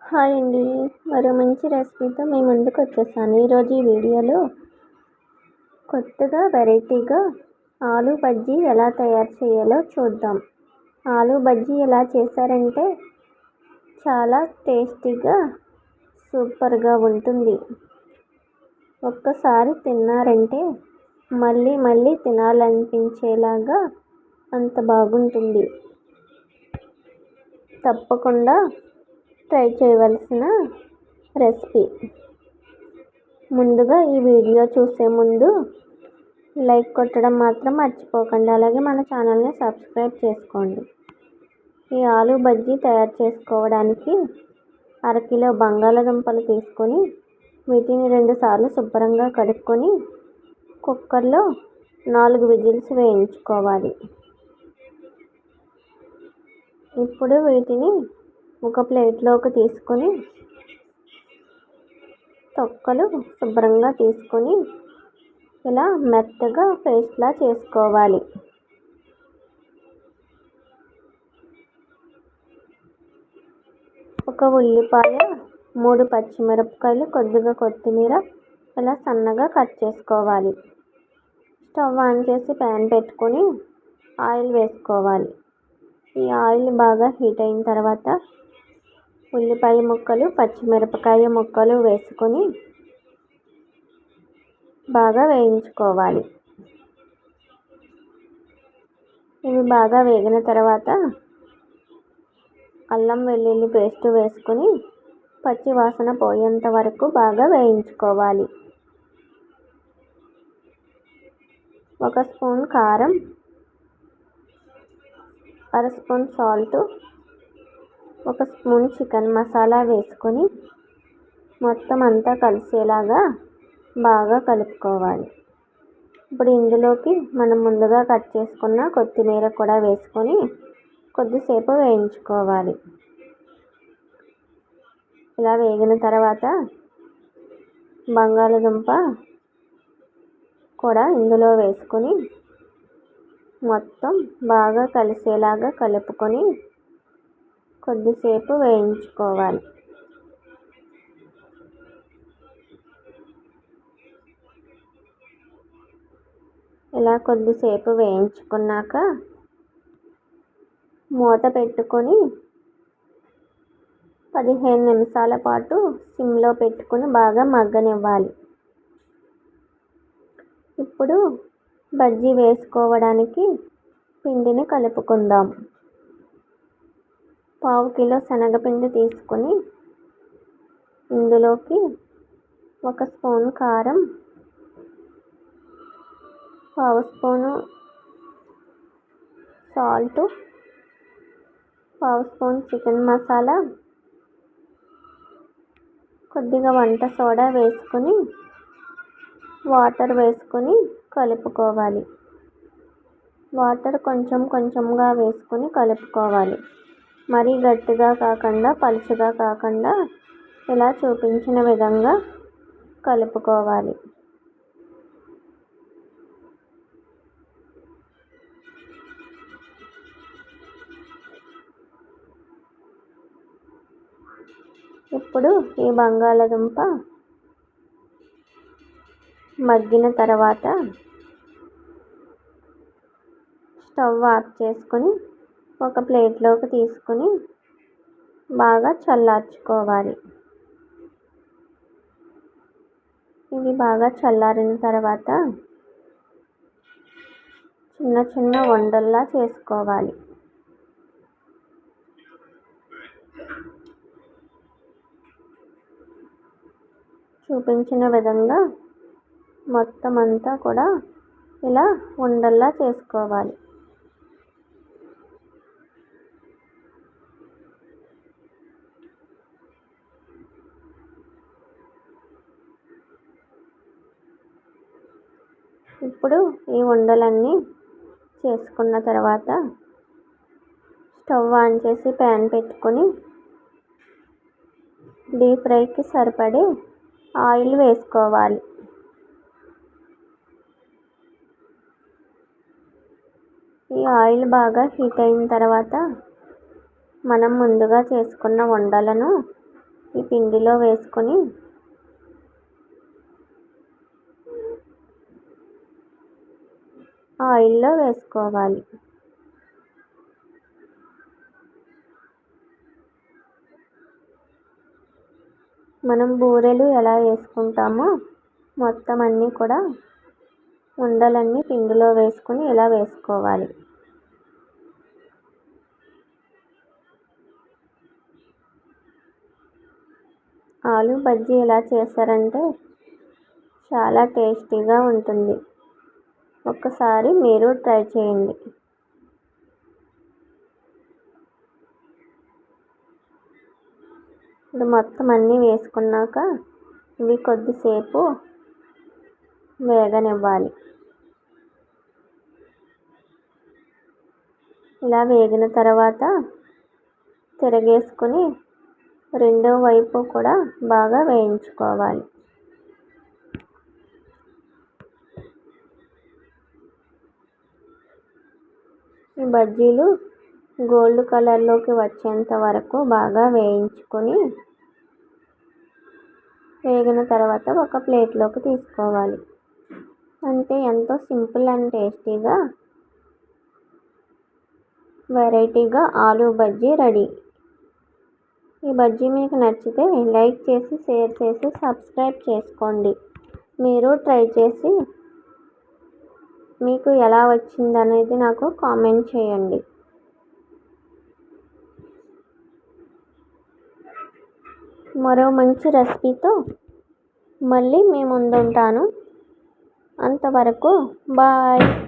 Hi అండి. మరో మంచి రెసిపీతో మీ ముందుకు వచ్చేసాను. ఈరోజు ఈ వీడియోలో కొత్తగా వెరైటీగా ఆలూ బజ్జీ ఎలా తయారు చేయాలో చూద్దాం. ఆలూ బజ్జీ ఎలా చేశారంటే చాలా టేస్టీగా సూపర్గా ఉంటుంది. ఒక్కసారి తిన్నారంటే మళ్ళీ మళ్ళీ తినాలనిపించేలాగా అంత బాగుంటుంది. తప్పకుండా ట్రై చేయవలసిన రెసిపీ. ముందుగా ఈ వీడియో చూసే ముందు లైక్ కొట్టడం మాత్రం మర్చిపోకండి. అలాగే మన ఛానల్ని సబ్స్క్రైబ్ చేసుకోండి. ఈ ఆలూ బజ్జీ తయారు చేసుకోవడానికి అరకిలో బంగాళాదుంపలు తీసుకొని వీటిని 2 సార్లు శుభ్రంగా కడుక్కొని కుక్కర్లో 4 విజిల్స్ వేయించుకోవాలి. ఇప్పుడు వీటిని ఒక ప్లేట్లోకి తీసుకొని తొక్కలు శుభ్రంగా తీసుకొని ఇలా మెత్తగా పేస్ట్లా చేసుకోవాలి. ఒక ఉల్లిపాయ, 3 పచ్చిమిరపకాయలు, కొద్దిగా కొత్తిమీర ఇలా సన్నగా కట్ చేసుకోవాలి. స్టవ్ ఆన్ చేసి ప్యాన్ పెట్టుకొని ఆయిల్ వేసుకోవాలి. ఈ ఆయిల్ బాగా హీట్ అయిన తర్వాత ఉల్లిపాయ ముక్కలు, పచ్చిమిరపకాయ ముక్కలు వేసుకొని బాగా వేయించుకోవాలి. ఇవి బాగా వేగిన తర్వాత అల్లం వెల్లుల్లి పేస్ట్ వేసుకొని పచ్చి వాసన పోయేంత వరకు బాగా వేయించుకోవాలి. 1 స్పూన్ కారం, 1/2 spoon salt, 1 spoon chicken masala వేసుకొని మొత్తం అంతా కలిసేలాగా బాగా కలుపుకోవాలి. ఇప్పుడు ఇందులోకి మనం ముందుగా కట్ చేసుకున్న కొత్తిమీర కూడా వేసుకొని కొద్దిసేపు వేయించుకోవాలి. ఇలా వేగిన తర్వాత బంగాళాదుంప కూడా ఇందులో వేసుకొని మొత్తం బాగా కలిసేలాగా కలుపుకొని కొద్దిసేపు వేయించుకోవాలి. ఇలా కొద్దిసేపు వేయించుకున్నాక మూత పెట్టుకొని 15 నిమిషాల పాటు సిమ్లో పెట్టుకొని బాగా మగ్గనివ్వాలి. ఇప్పుడు బజ్జీ వేసుకోవడానికి పిండిని కలుపుకుందాం. 1/2 కిలో శనగపిండి తీసుకొని ఇందులోకి 1 స్పూన్ కారం, 1/2 spoon salt, 1/2 spoon chicken masala, కొద్దిగా వంట సోడా వేసుకొని వాటర్ వేసుకొని కలుపుకోవాలి. వాటర్ కొంచెం కొంచెంగా వేసుకొని కలుపుకోవాలి. మరీ గట్టిగా కాకుండా పలుచగా కాకుండా ఇలా చూపించిన విధంగా కలుపుకోవాలి. ఇప్పుడు ఈ బంగాళాదుంప మగ్గిన తర్వాత స్టవ్ ఆఫ్ చేసుకొని ఒక ప్లేట్లోకి తీసుకొని బాగా చల్లార్చుకోవాలి. ఇవి బాగా చల్లారిన తర్వాత చిన్న చిన్న ఉండల్లా చేసుకోవాలి. చూపించిన విధంగా మొత్తం అంతా కూడా ఇలా ఉండల్లా చేసుకోవాలి. ఇప్పుడు ఈ ఉండలన్నీ చేసుకున్న తర్వాత స్టవ్ ఆన్ చేసి ప్యాన్ పెట్టుకొని డీప్ ఫ్రైకి సరిపడే ఆయిల్ వేసుకోవాలి. ఈ ఆయిల్ బాగా హీట్ అయిన తర్వాత మనం ముందుగా చేసుకున్న ఉండలను ఈ పిండిలో వేసుకొని ఆయిల్లో వేసుకోవాలి. మనం బూరెలు ఎలా వేసుకుంటామో మొత్తం అన్నీ కూడా ఉండలన్నీ పిండిలో వేసుకొని ఇలా వేసుకోవాలి. ఆలు బజ్జీ ఎలా చేశారంటే చాలా టేస్టీగా ఉంటుంది. ఒక్కసారి మీరు ట్రై చేయండి. ఇప్పుడు మొత్తం అన్నీ వేసుకున్నాక ఇవి కొద్దిసేపు వేగనివ్వాలి. ఇలా వేగిన తర్వాత తిరగేసుకొని రెండో వైపు కూడా బాగా వేయించుకోవాలి. ఈ బజ్జీలు గోల్డ్ కలర్లోకి వచ్చేంత వరకు బాగా వేయించుకొని వేగిన తర్వాత ఒక ప్లేట్లోకి తీసుకోవాలి. అంతే, ఎంతో సింపుల్ అండ్ టేస్టీగా వెరైటీగా ఆలు బజ్జీ రెడీ. ఈ బజ్జీ మీకు నచ్చితే లైక్ చేసి, షేర్ చేసి, సబ్స్క్రైబ్ చేసుకోండి. మీరు ట్రై చేసి మీకు ఎలా వచ్చిందనేది నాకు కామెంట్ చేయండి. మరో మంచి రెసిపీతో మళ్ళీ మీ ముందుంటాను. అంతవరకు బాయ్.